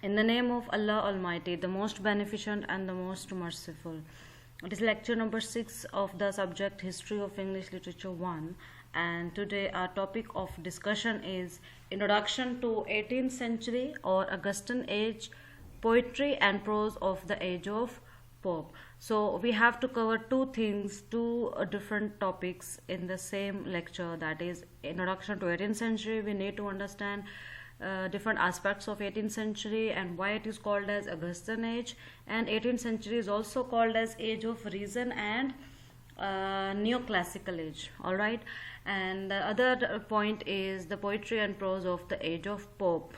In the name of Allah Almighty, the most beneficent and the most merciful. It is lecture number 6 of the subject History of English Literature 1, and today our topic of discussion is Introduction to 18th Century or Augustan Age, Poetry and Prose of the Age of Pope. So we have to cover two things, two different topics in the same lecture, that is Introduction to 18th Century. We need to understand different aspects of 18th century and why it is called as Augustan Age, and 18th century is also called as Age of Reason and Neoclassical Age. All right, and the other point is the poetry and prose of the Age of Pope.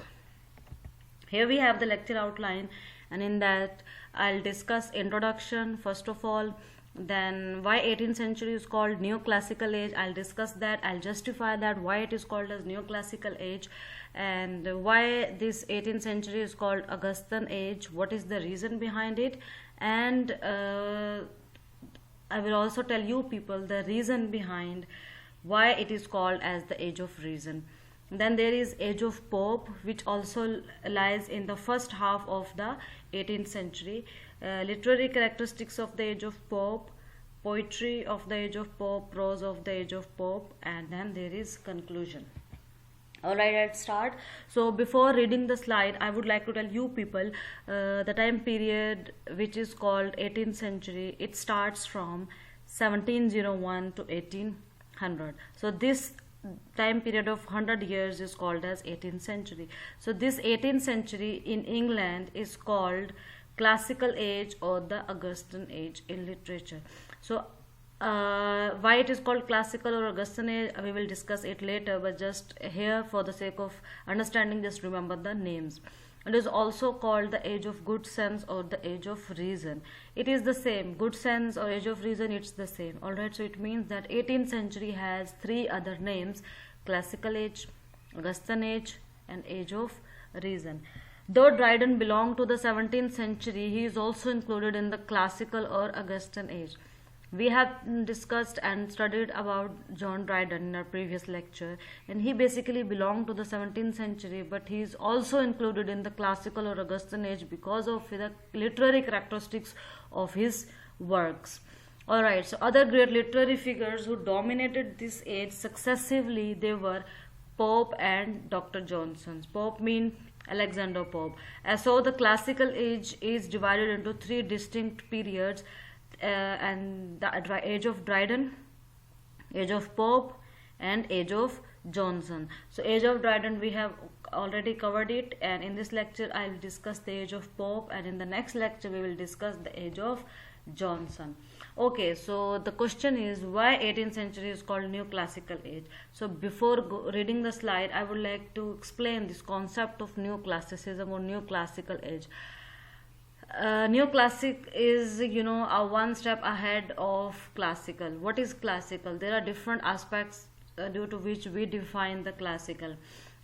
Here we have the lecture outline, and in that I'll discuss introduction first of all, then why 18th century is called Neoclassical Age. I'll discuss that, I'll justify that why it is called as Neoclassical Age, and why this 18th century is called Augustan Age, what is the reason behind it, and I will also tell you people the reason behind why it is called as the Age of Reason. Then there is Age of Pope, which also lies in the first half of the 18th century. Literary characteristics of the Age of Pope, poetry of the Age of Pope, prose of the Age of Pope, and then there is conclusion. Alright, let's start. So before reading the slide, I would like to tell you people the time period which is called 18th century. It starts from 1701 to 1800. So this time period of 100 years is called as 18th century. So this 18th century in England is called Classical Age or the Augustan Age in literature. So why it is called Classical or Augustan Age, we will discuss it later, but just here for the sake of understanding, just remember the names. It is also called the Age of Good Sense or the Age of Reason. It is the same, Good Sense or Age of Reason, it's the same. Alright, so it means that 18th century has three other names: Classical Age, Augustan Age, and Age of Reason. Though Dryden belonged to the 17th century, he is also included in the Classical or Augustan Age. We have discussed and studied about John Dryden in our previous lecture, and he basically belonged to the 17th century, but he is also included in the Classical or Augustan Age because of the literary characteristics of his works. Alright, so other great literary figures who dominated this age successively, they were Pope and Dr. Johnson. Pope means Alexander Pope. So the Classical Age is divided into three distinct periods, and the Age of Dryden, Age of Pope, and Age of Johnson. So Age of Dryden we have already covered it, and in this lecture I will discuss the Age of Pope, and in the next lecture we will discuss the Age of Johnson. Okay, so the question is why 18th century is called Neoclassical Age. So before reading the slide, I would like to explain this concept of Neoclassicism or Neoclassical Age. Neoclassic is, a one step ahead of classical. What is classical? There are different aspects due to which we define the classical.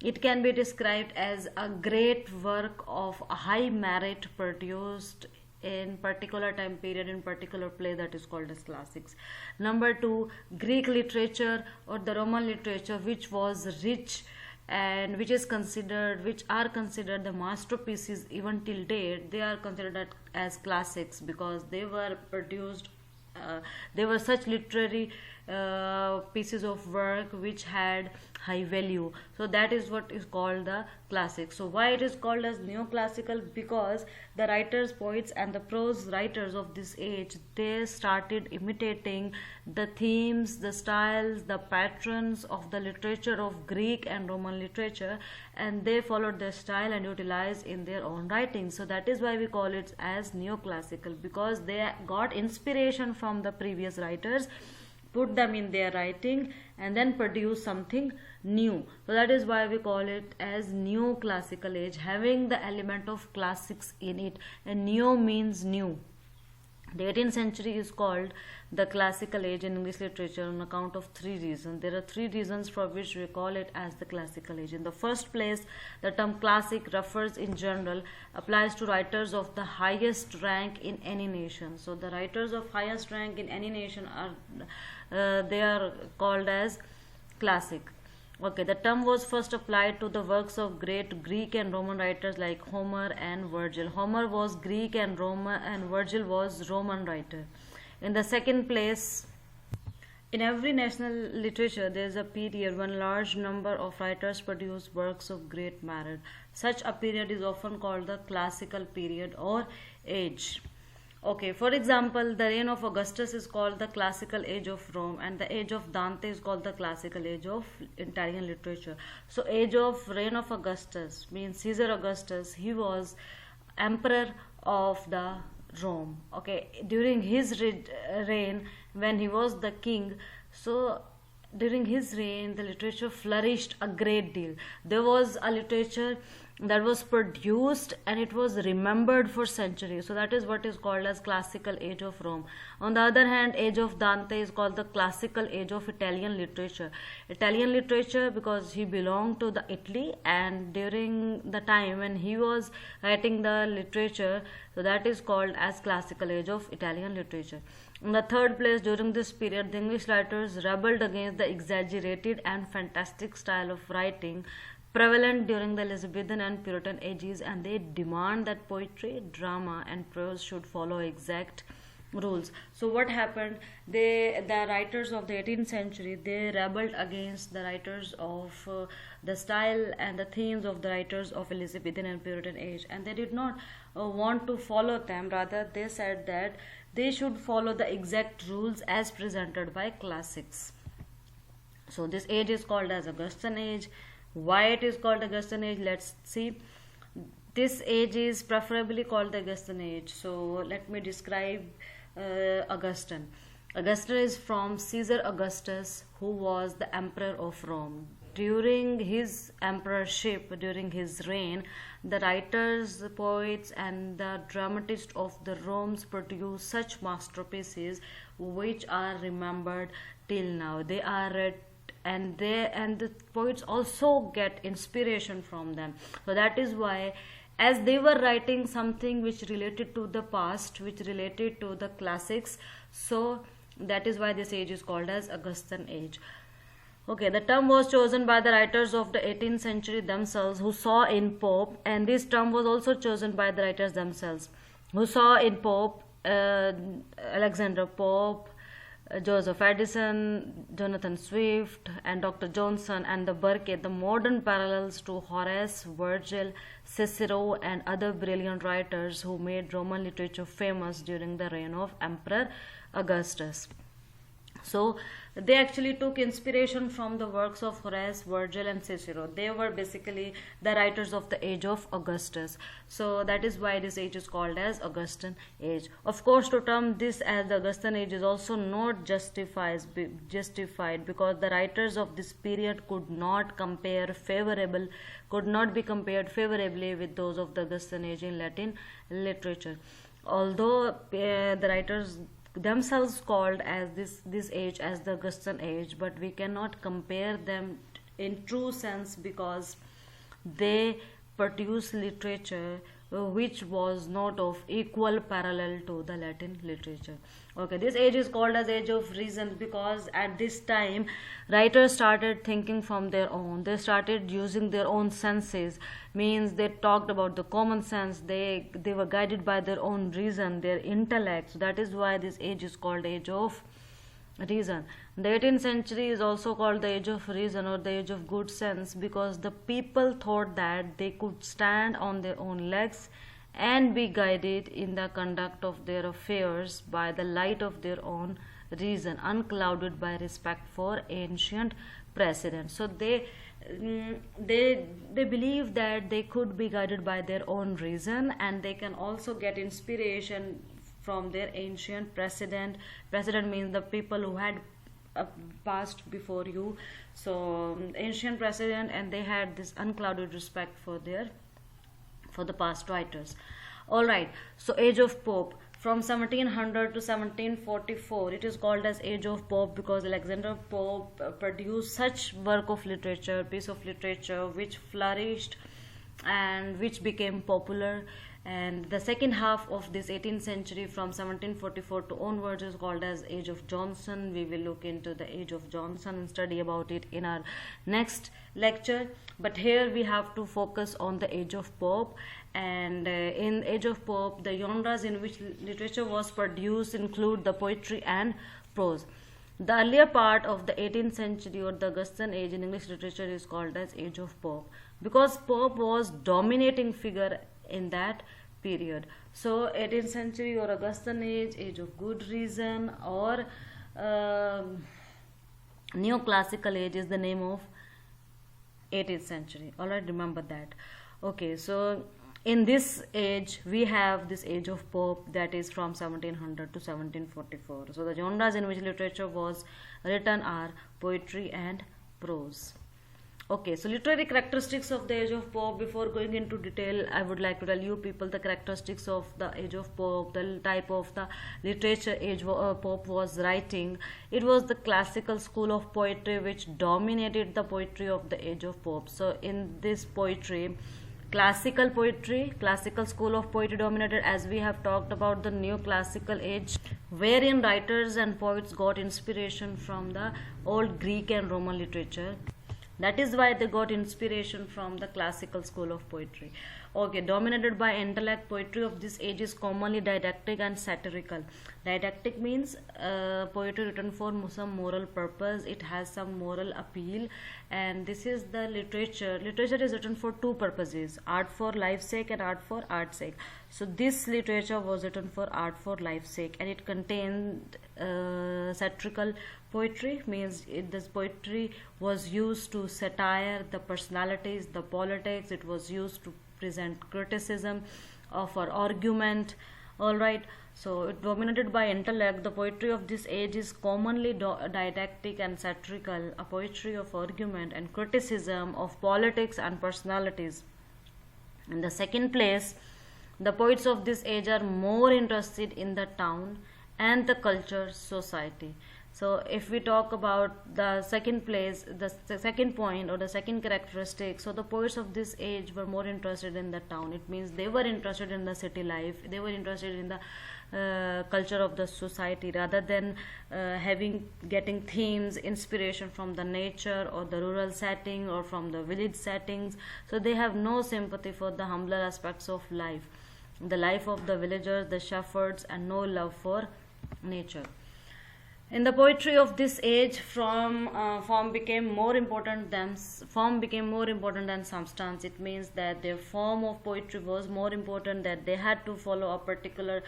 It can be described as a great work of high merit produced in particular time period in particular play, that is called as classics. Number two, Greek literature or the Roman literature, which was rich and which are considered the masterpieces even till date. They are considered as classics because they were produced, they were such literary pieces of work which had high value. So that is what is called the classic. So why it is called as neoclassical? Because the writers, poets, and the prose writers of this age, they started imitating the themes, the styles, the patterns of the literature of Greek and Roman literature, and they followed their style and utilized in their own writing. So that is why we call it as neoclassical, because they got inspiration from the previous writers, put them in their writing, and then produce something new. So that is why we call it as Neoclassical Age, having the element of classics in it, and neo means new. The 18th century is called the Classical Age in English literature on account of three reasons. There are three reasons for which we call it as the Classical Age. In the first place, the term classic refers in general, applies to writers of the highest rank in any nation. So the writers of highest rank in any nation are they are called as classic. Okay, the term was first applied to the works of great Greek and Roman writers like Homer and Virgil. Homer was Greek and Roman, and Virgil was Roman writer. In the second place, in every national literature, there is a period when large number of writers produce works of great merit. Such a period is often called the classical period or age. Okay, for example, the reign of Augustus is called the classical age of Rome, and the age of Dante is called the classical age of Italian literature. So, age of reign of Augustus means Caesar Augustus. He was emperor of the Rome. Okay, during his reign, when he was the king, so during his reign, the literature flourished a great deal. There was a literature that was produced and it was remembered for centuries. So that is what is called as classical age of Rome. On the other hand, age of Dante is called the classical age of Italian literature. Italian literature because he belonged to the Italy, and during the time when he was writing the literature, so that is called as classical age of Italian literature. In the third place, during this period, the English writers rebelled against the exaggerated and fantastic style of writing prevalent during the Elizabethan and Puritan ages, and they demand that poetry, drama, and prose should follow exact rules. So what happened? The writers of the 18th century, they rebelled against the writers of the style and the themes of the writers of Elizabethan and Puritan age, and they did not want to follow them. Rather, they said that they should follow the exact rules as presented by classics. So this age is called as Augustan age. Why it is called Augustan age? Let's see. This age is preferably called the Augustan age. So let me describe Augustan. Augustan is from Caesar Augustus, who was the emperor of Rome. During his emperorship, during his reign, the writers, the poets, and the dramatists of the Rome's produced such masterpieces which are remembered till now. They are read, and the poets also get inspiration from them. So that is why, as they were writing something which related to the past, which related to the classics, so that is why this age is called as Augustan age. Okay, the term was chosen by the writers of the 18th century themselves, who saw in Pope, and this term was also chosen by the writers themselves, who saw in Pope Alexander Pope, Joseph Addison, Jonathan Swift, and Dr. Johnson, and the Burke, the modern parallels to Horace, Virgil, Cicero, and other brilliant writers who made Roman literature famous during the reign of Emperor Augustus. So they actually took inspiration from the works of Horace, Virgil, and Cicero. They were basically the writers of the age of Augustus. So that is why this age is called as Augustan age. Of course, to term this as the Augustan age is also not justified because the writers of this period could not be compared favorably with those of the Augustan age in Latin literature. Although the writers themselves called as this age as the Augustan age, but we cannot compare them in true sense because they produce literature which was not of equal parallel to the Latin literature. Okay, this age is called as age of reason because at this time writers started thinking from their own. They started using their own senses, means they talked about the common sense. They were guided by their own reason, their intellect. So that is why this age is called age of reason. The 18th century is also called the age of reason or the age of good sense because the people thought that they could stand on their own legs and be guided in the conduct of their affairs by the light of their own reason, unclouded by respect for ancient precedent. So they believe that they could be guided by their own reason, and they can also get inspiration from their ancient precedent. Precedent means the people who had passed before you. So ancient precedent, and they had this unclouded respect for the past writers. All right, so age of Pope. From 1700 to 1744, it is called as age of Pope because Alexander Pope produced such work of literature, piece of literature which flourished and which became popular. And the second half of this 18th century from 1744 to onwards is called as Age of Johnson. We will look into the Age of Johnson and study about it in our next lecture, but here we have to focus on the Age of Pope. And in Age of Pope, the genres in which literature was produced include the poetry and prose. The earlier part of the 18th century or the Augustan age in English literature is called as Age of Pope because Pope was dominating figure in that period. So 18th century or Augustan age of good reason, or neoclassical age is the name of 18th century. Alright, remember that. Okay, so in this age we have this Age of Pope, that is from 1700 to 1744. So the genres in which literature was written are poetry and prose. Okay, so literary characteristics of the Age of Pope. Before going into detail, I would like to tell you people the characteristics of the Age of Pope, the type of the literature Pope was writing. It was the classical school of poetry which dominated the poetry of the Age of Pope. So in this poetry, classical school of poetry dominated, as we have talked about the neoclassical age, wherein writers and poets got inspiration from the old Greek and Roman literature. That is why they got inspiration from the classical school of poetry. Okay, dominated by intellect, poetry of this age is commonly didactic and satirical. Didactic means poetry written for some moral purpose. It has some moral appeal, and this is the literature. Literature is written for two purposes: art for life's sake and art for art's sake. So this literature was written for art for life's sake, and it contained satirical poetry, means this poetry was used to satire the personalities, the politics. It was used to present criticism of our argument. All right, so it dominated by intellect. The poetry of this age is commonly didactic and satirical, a poetry of argument and criticism of politics and personalities. In the second place, the poets of this age are more interested in the town and the culture society. So if we talk about the second place, the second point or the second characteristic, so the poets of this age were more interested in the town. It means they were interested in the city life, they were interested in the culture of the society, rather than getting themes, inspiration from the nature or the rural setting or from the village settings. So they have no sympathy for the humbler aspects of life, the life of the villagers, the shepherds, and no love for nature. In the poetry of this age, form became more important than substance. It means that their form of poetry was more important, that they had to follow a particular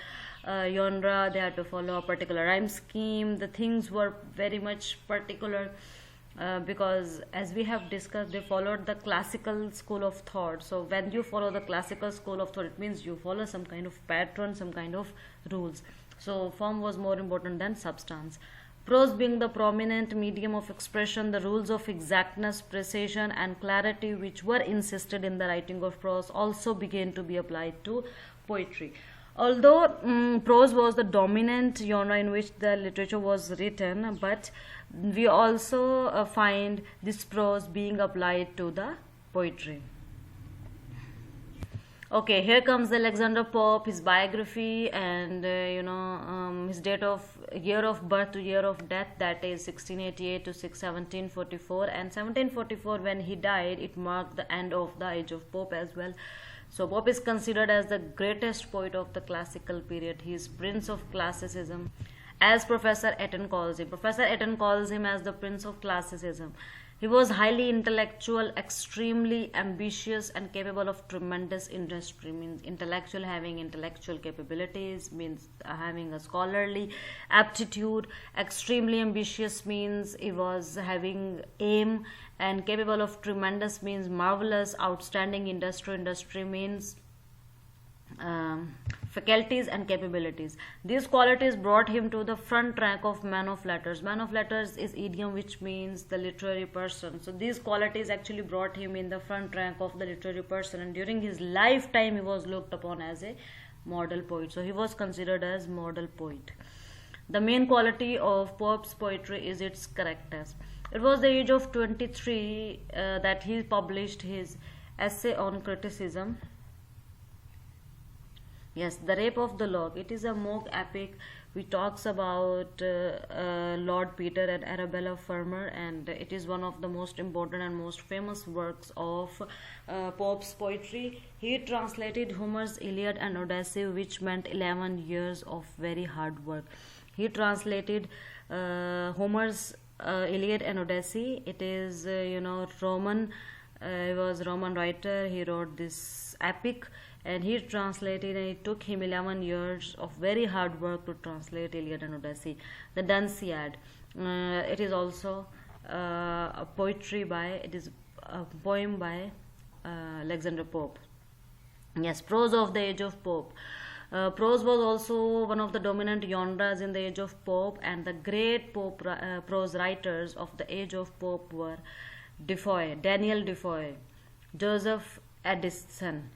genre, they had to follow a particular rhyme scheme. The things were very much particular because, as we have discussed, they followed the classical school of thought. So when you follow the classical school of thought, it means you follow some kind of pattern, some kind of rules. So form was more important than substance. Prose being the prominent medium of expression, the rules of exactness, precision, and clarity which were insisted in the writing of prose also began to be applied to poetry. Although prose was the dominant genre in which the literature was written, but we also find this prose being applied to the poetry. Okay, here comes Alexander Pope, his biography, and his year of birth to year of death, that is 1688 to 1744, and 1744 when he died, it marked the end of the Age of Pope as well. So Pope is considered as the greatest poet of the classical period. He is Prince of Classicism, as Professor Eaton calls him. Professor Eaton calls him as the Prince of Classicism. He was highly intellectual, extremely ambitious, and capable of tremendous industry. Means intellectual, having intellectual capabilities, means having a scholarly aptitude. Extremely ambitious means he was having aim, and capable of tremendous means marvelous, outstanding industry. Industry means faculties and capabilities. These qualities brought him to the front rank of man of letters. Man of letters is idiom which means the literary person. So these qualities actually brought him in the front rank of the literary person, and during his lifetime he was looked upon as a model poet. So he was considered as model poet. The main quality of Pope's poetry is its characters. It was the age of 23 that he published his essay on criticism. Yes, The Rape of the Lock. It is a mock epic which talks about Lord Peter and Arabella Fermor, and it is one of the most important and most famous works of Pope's poetry. He translated Homer's Iliad and Odyssey, which meant 11 years of very hard work. He translated Homer's Iliad and Odyssey. It is, Roman. He was Roman writer. He wrote this epic, and he translated, and it took him 11 years of very hard work to translate Iliad and Odyssey. The Dunciad. It is also a poetry by. It is a poem by Alexander Pope. Yes, prose of the age of Pope. Prose was also one of the dominant genres in the age of Pope, and the great prose writers of the age of Pope were Defoe, Daniel Defoe, Joseph Addison,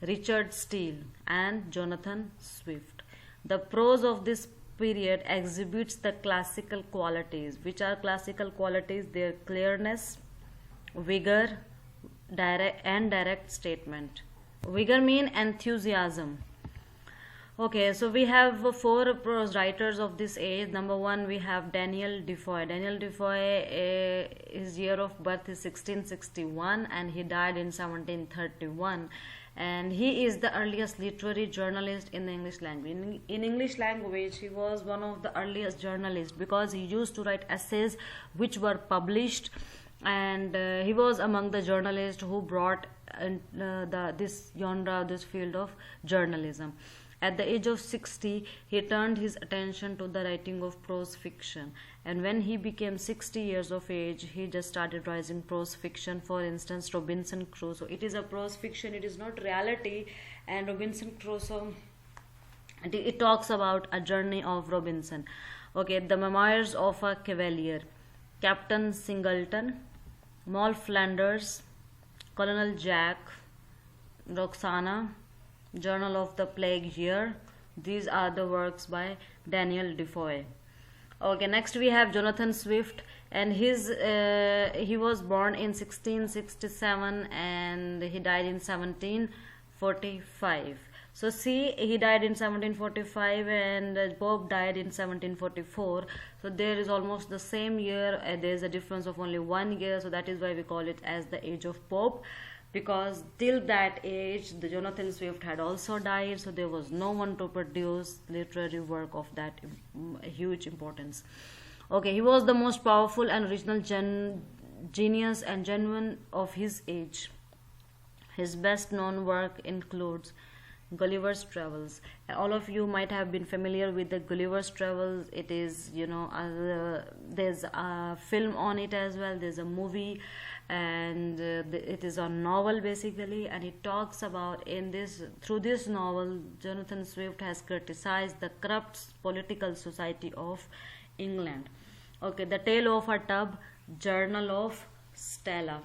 Richard Steele, and Jonathan Swift. The prose of this period exhibits the classical qualities. Which are classical qualities? Their clearness, vigor, direct statement. Vigor mean enthusiasm. Okay, so we have four prose writers of this age. Number one, we have Daniel Defoe. Daniel Defoe, his year of birth is 1661, and he died in 1731. And he is the earliest literary journalist in the English language. In English language, he was one of the earliest journalists because he used to write essays which were published, and he was among the journalists who brought this genre, this field of journalism. At the age of 60, he turned his attention to the writing of prose fiction. And when he became 60 years of age, he just started writing prose fiction. For instance, Robinson Crusoe. It is a prose fiction, it is not reality. And Robinson Crusoe, it talks about a journey of Robinson. Okay, The Memoirs of a Cavalier, Captain Singleton, Moll Flanders, Colonel Jack, Roxana, Journal of the Plague Year. These are the works by Daniel Defoe. Okay, next we have Jonathan Swift, and he was born in 1667 and he died in 1745. So see, he died in 1745 and Pope died in 1744. So there is almost the same year. There is a difference of only 1 year. So that is why we call it as the age of Pope, because till that age the Jonathan Swift had also died, so there was no one to produce literary work of that huge importance. Okay, he was the most powerful and original genius and genuine of his age. His best known work includes Gulliver's Travels. All of you might have been familiar with the Gulliver's Travels. It is, there's a film on it as well, there's a movie, and it is a novel basically, and it talks about through this novel Jonathan Swift has criticized the corrupt political society of England. Okay, The Tale of a Tub, Journal of Stella.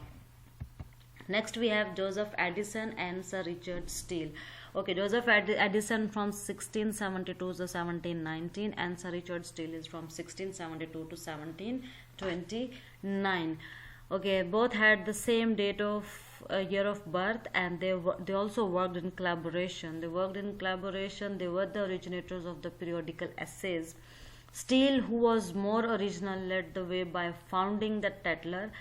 Next we have Joseph Addison and Sir Richard Steele. Okay, Joseph Addison from 1672 to 1719, and Sir Richard Steele is from 1672 to 1729. Okay, both had the same date of year of birth, and they also worked in collaboration. They were the originators of the periodical essays. Steele, who was more original, led the way by founding the Tatler.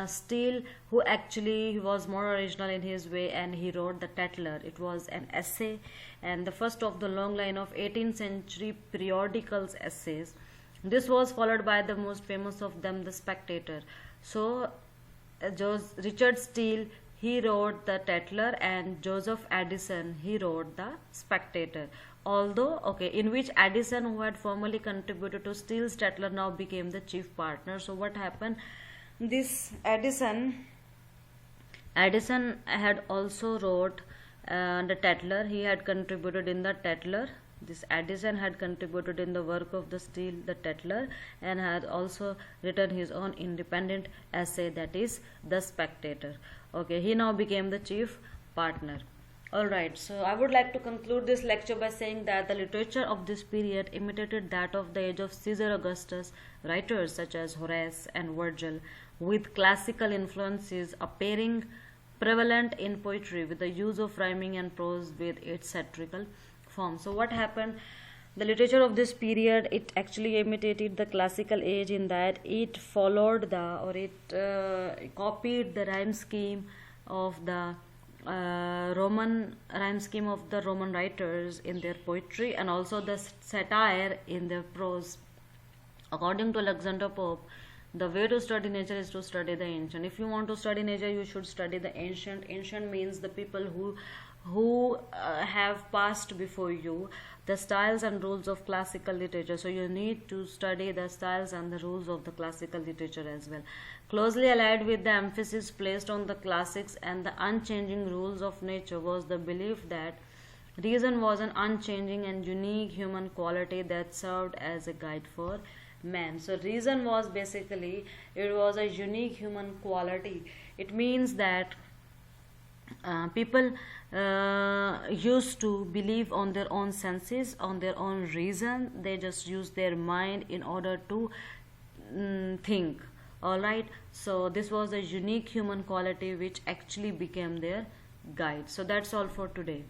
Steele, who actually was more original in his way, and he wrote the Tatler. It was an essay, and the first of the long line of 18th century periodicals essays. This was followed by the most famous of them, the Spectator. So Richard Steele, he wrote the Tatler, and Joseph Addison, he wrote the Spectator. Although, in which Addison, who had formerly contributed to Steele's Tatler, now became the chief partner. So what happened? This Addison had also wrote the Tatler. He had contributed in the Tatler. This Addison had contributed in the work of the Steele, the Tatler, and had also written his own independent essay, that is the Spectator. Okay, he now became the chief partner. Alright, so I would like to conclude this lecture by saying that the literature of this period imitated that of the age of Caesar Augustus. Writers such as Horace and Virgil, with classical influences appearing prevalent in poetry with the use of rhyming and prose with its satirical form. So what happened, the literature of this period, it actually imitated the classical age in that it followed the, or it copied the rhyme scheme of the Roman rhyme scheme of the Roman writers in their poetry, and also the satire in their prose. According to Alexander Pope, the way to study nature is to study the ancient. If you want to study nature, you should study the ancient. Ancient means the people who have passed before you, the styles and rules of classical literature. So you need to study the styles and the rules of the classical literature as well. Closely allied with the emphasis placed on the classics and the unchanging rules of nature was the belief that reason was an unchanging and unique human quality that served as a guide for man. So reason was basically, it was a unique human quality. It means that people used to believe on their own senses, on their own reason. They just use their mind in order to think. Alright, so this was a unique human quality which actually became their guide. So that's all for today.